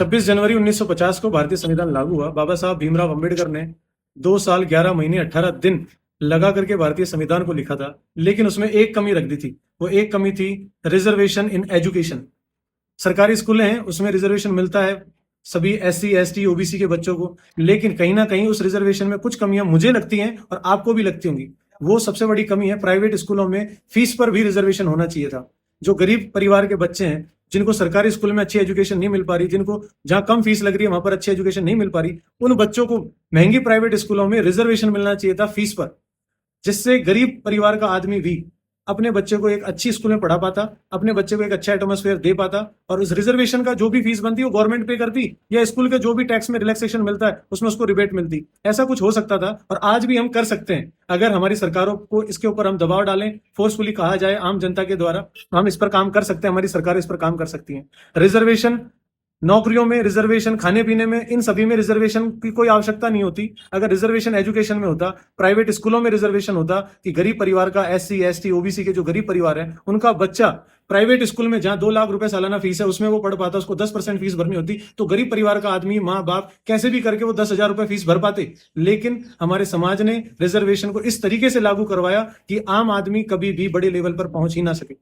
26 जनवरी 1950 को भारतीय संविधान लागू हुआ। बाबा साहब भीमराव अंबेडकर ने 2 साल 11 महीने 18 दिन लगा करके भारतीय संविधान को लिखा था, लेकिन उसमें एक कमी रख दी थी। वो एक कमी थी रिजर्वेशन इन एजुकेशन। सरकारी स्कूलें हैं, उसमें रिजर्वेशन मिलता है सभी SC ST OBC के बच्चों को, लेकिन कहीं ना कहीं उस रिजर्वेशन में कुछ कमियां मुझे लगती हैं और आपको भी लगती होंगी। वो सबसे बड़ी कमी है, प्राइवेट स्कूलों में फीस पर भी रिजर्वेशन होना चाहिए था। जो गरीब परिवार के बच्चे हैं, जिनको सरकारी स्कूल में अच्छी एजुकेशन नहीं मिल पा रही, जिनको जहां कम फीस लग रही है वहां पर अच्छी एजुकेशन नहीं मिल पा रही, उन बच्चों को महंगी प्राइवेट स्कूलों में रिजर्वेशन मिलना चाहिए था फीस पर, जिससे गरीब परिवार का आदमी भी अपने बच्चे को एक अच्छी स्कूल में पढ़ा पाता, अपने बच्चे को एक अच्छा एटमॉस्फेयर दे पाता, और उस रिजर्वेशन का जो भी फीस बनती वो गवर्नमेंट पे करती, या स्कूल के जो भी टैक्स में रिलैक्सेशन मिलता है उसमें उसको रिबेट मिलती। ऐसा कुछ हो सकता था, और आज भी हम कर सकते हैं अगर हमारी सरकारों को इसके ऊपर हम दबाव डालें, फोर्सफुली कहा जाए आम जनता के द्वारा, हम इस पर काम कर सकते हैं, हमारी सरकार इस पर काम कर सकती है। रिजर्वेशन नौकरियों में, रिजर्वेशन खाने पीने में, इन सभी में रिजर्वेशन की कोई आवश्यकता नहीं होती। अगर रिजर्वेशन एजुकेशन में होता, प्राइवेट स्कूलों में रिजर्वेशन होता कि गरीब परिवार का, SC ST OBC के जो गरीब परिवार है उनका बच्चा प्राइवेट स्कूल में जहां 2 लाख रुपए सालाना फीस है उसमें वो पढ़ पाता, उसको 10% फीस भरनी होती, तो गरीब परिवार का आदमी, माँ बाप कैसे भी करके वो 10,000 रुपए फीस भर पाते। लेकिन हमारे समाज ने रिजर्वेशन को इस तरीके से लागू करवाया कि आम आदमी कभी भी बड़े लेवल पर पहुंच ही ना सके।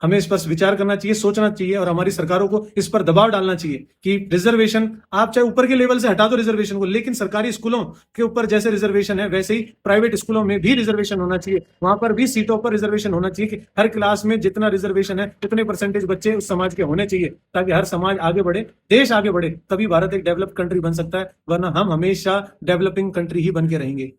हमें इस पर विचार करना चाहिए, सोचना चाहिए, और हमारी सरकारों को इस पर दबाव डालना चाहिए कि रिजर्वेशन, आप चाहे ऊपर के लेवल से हटा दो रिजर्वेशन को, लेकिन सरकारी स्कूलों के ऊपर जैसे रिजर्वेशन है वैसे ही प्राइवेट स्कूलों में भी रिजर्वेशन होना चाहिए। वहां पर भी सीटों पर रिजर्वेशन होना चाहिए कि हर क्लास में जितना रिजर्वेशन है उतने परसेंटेज बच्चे उस समाज के होने चाहिए, ताकि हर समाज आगे बढ़े, देश आगे बढ़े, तभी भारत एक डेवलप्ड कंट्री बन सकता है, वरना हम हमेशा डेवलपिंग कंट्री ही बन के रहेंगे।